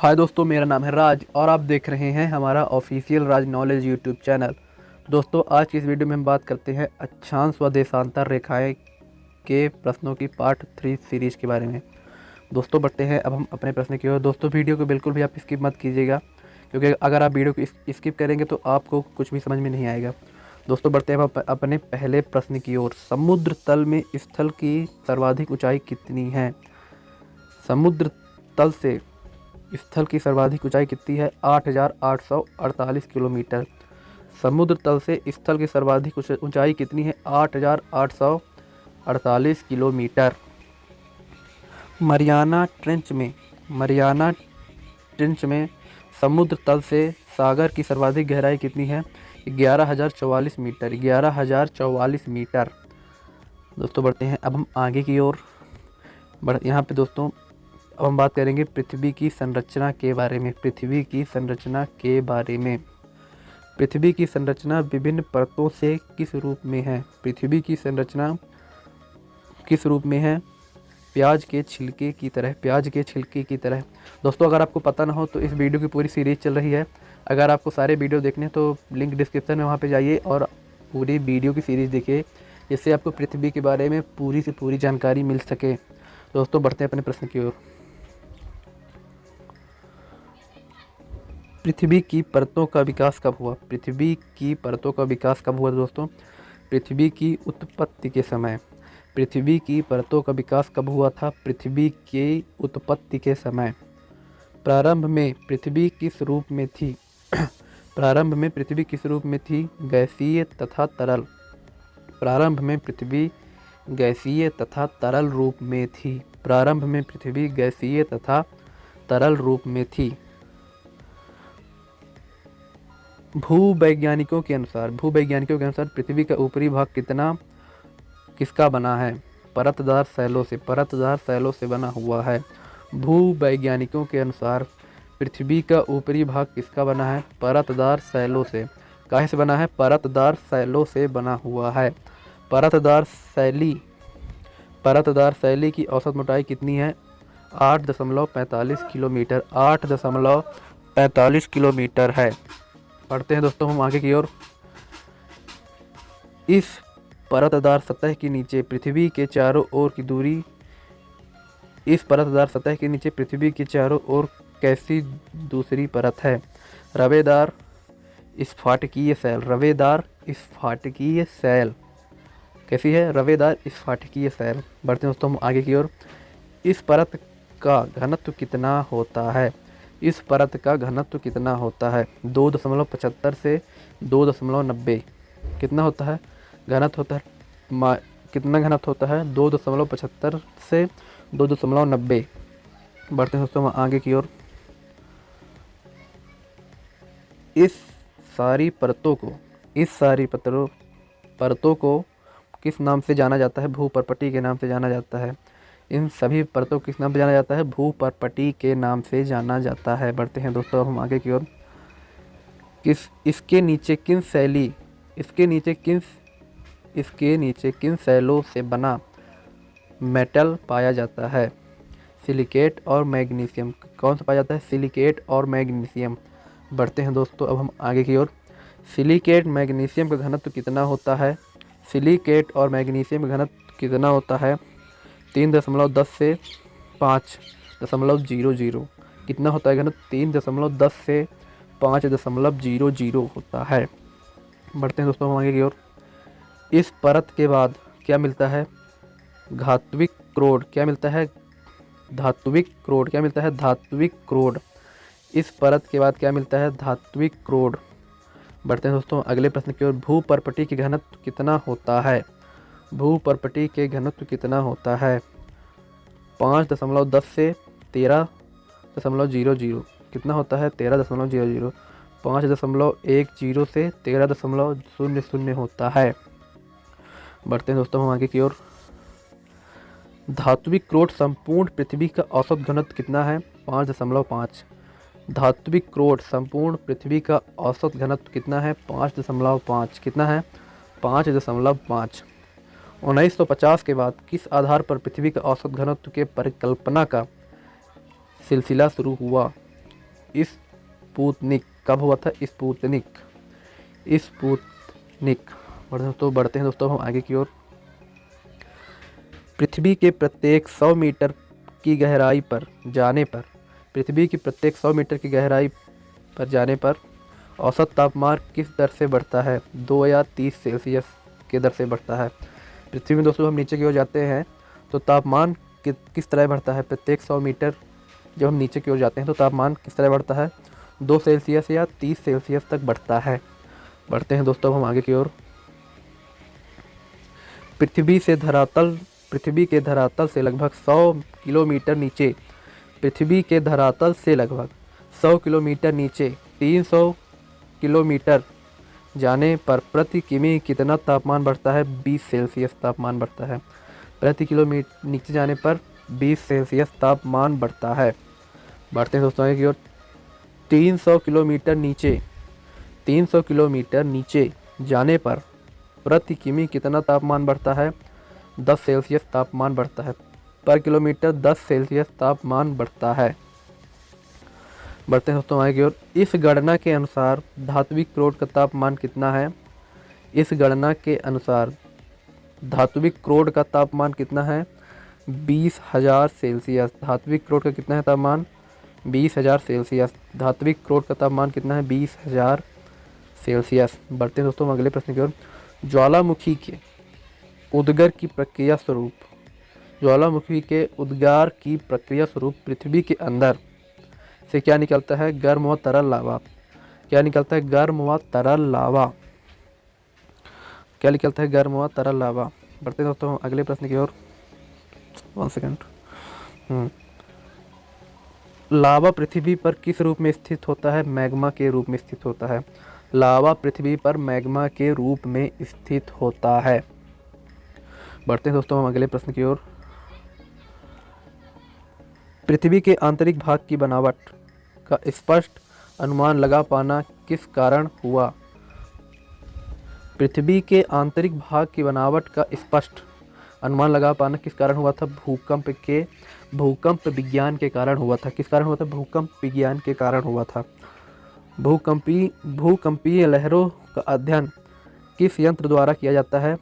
हाय दोस्तों, मेरा नाम है राज और आप देख रहे हैं हमारा ऑफिशियल राज नॉलेज यूट्यूब चैनल। दोस्तों, आज की इस वीडियो में हम बात करते हैं अक्षांश व देशांतर रेखाएं के प्रश्नों की पार्ट 3 सीरीज के बारे में। दोस्तों, बढ़ते हैं अब हम अपने प्रश्न की ओर। दोस्तों, वीडियो को बिल्कुल भी आप स्किप मत कीजिएगा, क्योंकि अगर आप वीडियो को स्किप करेंगे तो आपको कुछ भी समझ में नहीं आएगा। दोस्तों, बढ़ते हैं अब अपने पहले प्रश्न की ओर। समुद्र तल में स्थल की सर्वाधिक ऊंचाई कितनी है? समुद्र तल से स्थल की सर्वाधिक ऊंचाई कितनी है? 8,848 किलोमीटर। समुद्र तल से स्थल की सर्वाधिक ऊंचाई कितनी है? 8,848 किलोमीटर। मरियाना ट्रेंच में समुद्र तल से सागर की सर्वाधिक गहराई कितनी है? 11,044 मीटर। 11,044 मीटर। दोस्तों, बढ़ते हैं अब हम आगे की ओर। यहाँ पे दोस्तों अब हम बात करेंगे पृथ्वी की संरचना के बारे में। पृथ्वी की संरचना के बारे में। पृथ्वी की संरचना विभिन्न परतों से किस रूप में है? पृथ्वी की संरचना किस रूप में है? प्याज के छिलके की तरह। प्याज के छिलके की तरह। दोस्तों, अगर आपको पता ना हो तो इस वीडियो की पूरी सीरीज चल रही है। अगर आपको सारे वीडियो देखने हैं तो लिंक डिस्क्रिप्शन में वहाँ पे जाइए और पूरी वीडियो की सीरीज़ देखिए, जिससे आपको पृथ्वी के बारे में पूरी से पूरी जानकारी मिल सके। दोस्तों, बढ़ते हैं अपने प्रश्न की ओर। पृथ्वी की परतों का विकास कब हुआ? पृथ्वी की परतों का विकास कब हुआ दोस्तों? पृथ्वी की उत्पत्ति के समय। पृथ्वी की परतों का विकास कब हुआ था? पृथ्वी की उत्पत्ति के समय। प्रारंभ में पृथ्वी किस रूप में थी? प्रारंभ में पृथ्वी किस रूप में थी? गैसीय तथा तरल। प्रारंभ में पृथ्वी गैसीय तथा तरल रूप में थी। प्रारंभ में पृथ्वी गैसीय तथा तरल रूप में थी। भूवैज्ञानिकों के अनुसार पृथ्वी का ऊपरी भाग किसका बना है? परतदार शैलों से। परतदार शैलों से बना हुआ है। भूवैज्ञानिकों के अनुसार पृथ्वी का ऊपरी भाग किसका बना है? परतदार शैलों से। काहे से बना है? परतदार शैलों से बना हुआ है। परतदार शैली की औसत मोटाई कितनी है? 8.45 किलोमीटर। 8.45 किलोमीटर है। पढ़ते हैं दोस्तों हम आगे की ओर। इस परतदार सतह के नीचे पृथ्वी के चारों ओर की दूरी। इस परतदार सतह के नीचे पृथ्वी के चारों ओर कैसी दूसरी परत है? रवेदार स्फाटकीय शैल। रवेदार स्फाटकीय शैल। कैसी है? रवेदार स्फाटकीय शैल। बढ़ते हैं दोस्तों हम आगे की ओर। इस परत का घनत्व कितना होता है? इस परत का घनत्व कितना होता है? 2.75 से 2.90। कितना होता है? घनत्व होता है कितना घनत्व होता है? 2.75 से 2.90। बढ़ते हैं दोस्तों आगे की ओर। इस सारी परतों को किस नाम से जाना जाता है? भूपर्पटी के नाम से जाना जाता है। इन सभी परतों को किस नाम से जाना जाता है? भूपर्पटी के नाम से जाना जाता है। बढ़ते हैं दोस्तों अब हम आगे की ओर। इसके नीचे किन शैलों से बना मेटल पाया जाता है? सिलिकेट और मैग्नीशियम। कौन सा पाया जाता है? सिलिकेट और मैग्नीशियम। बढ़ते हैं दोस्तों अब हम आगे की ओर। सिलिकेट मैग्नीशियम का घनत्व कितना होता है? सिलिकेट और मैग्नीशियम का घनत्व कितना होता है? 3.10 से 5.00। कितना होता है घनत्व? 3.10 से 5.00 होता है। बढ़ते हैं दोस्तों हम आगे की ओर। इस परत के बाद क्या मिलता है? धात्विक क्रोड। क्या मिलता है? धात्विक क्रोड। क्या मिलता है? धात्विक क्रोड। इस परत के बाद क्या मिलता है? धात्विक क्रोड। बढ़ते हैं दोस्तों अगले प्रश्न की ओर। भूपर्पटी के घनत्व कितना होता है? भूपर्पटी के घनत्व कितना होता है? 5.10 से 13.00। कितना होता है? 13.00। 5.10 से 13.00 होता है। बढ़ते हैं दोस्तों हम आगे की ओर। धात्विक क्रोड संपूर्ण पृथ्वी का औसत घनत्व कितना है? 5.5। धात्विक क्रोड संपूर्ण पृथ्वी का औसत घनत्व कितना है? 5.5। कितना है? 5.5। 1950 के बाद किस आधार पर पृथ्वी का औसत घनत्व के परिकल्पना का सिलसिला शुरू हुआ? स्पुतनिक कब हुआ था? स्पुतनिक बढ़ते हैं दोस्तों हम आगे की ओर। पृथ्वी के प्रत्येक 100 मीटर की गहराई पर जाने पर पृथ्वी की प्रत्येक 100 मीटर की गहराई पर जाने पर औसत तापमान किस दर से बढ़ता है? 2 या 30 सेल्सियस के दर से बढ़ता है। पृथ्वी में दोस्तों हम नीचे की ओर जाते हैं तो तापमान किस तरह बढ़ता है? प्रत्येक 100 मीटर जब हम नीचे की ओर जाते हैं तो तापमान किस तरह बढ़ता है? 2 सेल्सियस या 30 सेल्सियस तक बढ़ता है। बढ़ते हैं दोस्तों हम आगे की ओर। पृथ्वी के धरातल से लगभग 100 किलोमीटर नीचे पृथ्वी के धरातल से लगभग 100 किलोमीटर नीचे 300 किलोमीटर जाने पर प्रति किमी कितना तापमान बढ़ता है? 20 सेल्सियस तापमान बढ़ता है। प्रति किलोमीटर नीचे जाने पर 20 सेल्सियस तापमान बढ़ता है। बढ़ते हैं दोस्तों आगे की ओर। 300 किलोमीटर नीचे जाने पर प्रति किमी कितना तापमान बढ़ता है? 10 सेल्सियस तापमान बढ़ता है। पर किलोमीटर 10 सेल्सियस तापमान बढ़ता है। बढ़ते हैं दोस्तों आगे की ओर। इस गणना के अनुसार धात्विक क्रोड का तापमान कितना है? इस गणना के अनुसार धात्विक क्रोड का तापमान कितना है? 20,000 सेल्सियस। धात्विक क्रोड का कितना है तापमान? 20,000 सेल्सियस। धात्विक क्रोड का तापमान कितना है? 20,000 सेल्सियस। बढ़ते हैं दोस्तों अगले प्रश्न की ओर। ज्वालामुखी के उद्गार की प्रक्रिया स्वरूप पृथ्वी के अंदर से क्या निकलता है? गर्म व तरल लावा। क्या निकलता है? गर्म व तरल लावा। क्या निकलता है? गर्म व तरल लावा। बढ़ते हैं दोस्तों अगले प्रश्न की ओर। 1 सेकंड। लावा पृथ्वी पर किस रूप में स्थित होता है? मैग्मा के रूप में स्थित होता है। लावा पृथ्वी पर मैग्मा के रूप में स्थित होता है। बढ़ते हैं दोस्तों हम अगले प्रश्न की ओर। पृथ्वी के आंतरिक भाग की बनावट का स्पष्ट अनुमान लगा पाना किस कारण हुआ? पृथ्वी के आंतरिक भाग की बनावट का स्पष्ट अनुमान लगा पाना किस कारण हुआ था? भूकंप विज्ञान के कारण हुआ था। किस कारण हुआ था? भूकंप विज्ञान के कारण हुआ था। भूकंपीय लहरों का अध्ययन किस यंत्र द्वारा किया जाता है?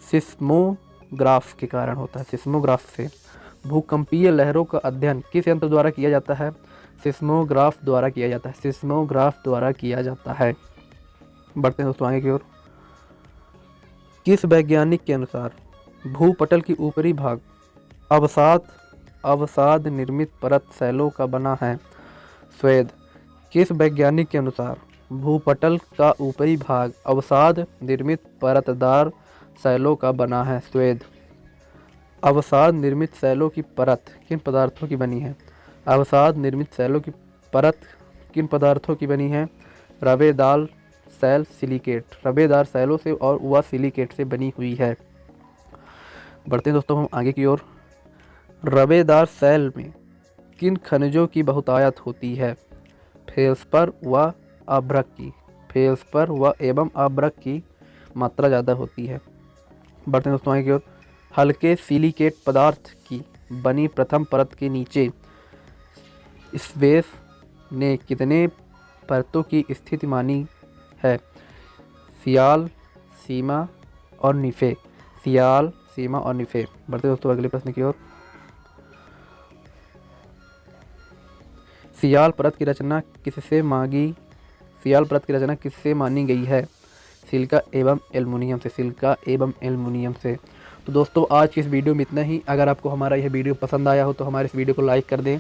सिस्मोग्राफ के कारण होता है। सिस्मोग्राफ से भूकंपीय लहरों का अध्ययन किस यंत्र द्वारा किया जाता है? सिस्मोग्राफ द्वारा किया जाता है। सिस्मोग्राफ द्वारा किया जाता है। बढ़ते हैं दोस्तों आगे की ओर। किस वैज्ञानिक के अनुसार भूपटल की ऊपरी भाग अवसाद निर्मित परत सैलों का बना है? स्वेद। किस वैज्ञानिक के अनुसार भूपटल का ऊपरी भाग अवसाद निर्मित परतदार सैलों का बना है? स्वेद। अवसाद निर्मित सैलों की परत किन पदार्थों की बनी है? अवसाद निर्मित सैलों की परत किन पदार्थों की बनी है? रवेदार सैल सिलिकेट। रवेदार सैलों से और वह सिलिकेट से बनी हुई है। बढ़ते हैं दोस्तों हम आगे की ओर। रवेदार सैल में किन खनिजों की बहुतायत होती है? फेल्सपर व अभ्रक की। फेल्सपर व एवं अभ्रक की मात्रा ज़्यादा होती है। बढ़ते हैं दोस्तों आगे की ओर। हल्के सिलिकेट पदार्थ की बनी प्रथम परत के नीचे स्वेस ने कितने परतों की स्थिति मानी है? सियाल, सीमा और निफे। सियाल, सीमा और निफे। बढ़ते दोस्तों अगले प्रश्न की ओर। सियाल परत की रचना किससे मानी गई है? सिलिका एवं एल्युमिनियम से। सिलिका एवं एल्युमिनियम से। तो दोस्तों आज की इस वीडियो में इतना ही। अगर आपको हमारा यह वीडियो पसंद आया हो तो हमारे इस वीडियो को लाइक कर दें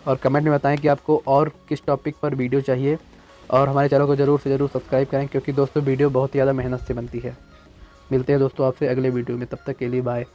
और कमेंट में बताएं कि आपको और किस टॉपिक पर वीडियो चाहिए, और हमारे चैनल को ज़रूर से ज़रूर सब्सक्राइब करें, क्योंकि दोस्तों वीडियो बहुत ही ज़्यादा मेहनत से बनती है। मिलते हैं दोस्तों आपसे अगले वीडियो में, तब तक के लिए बाय।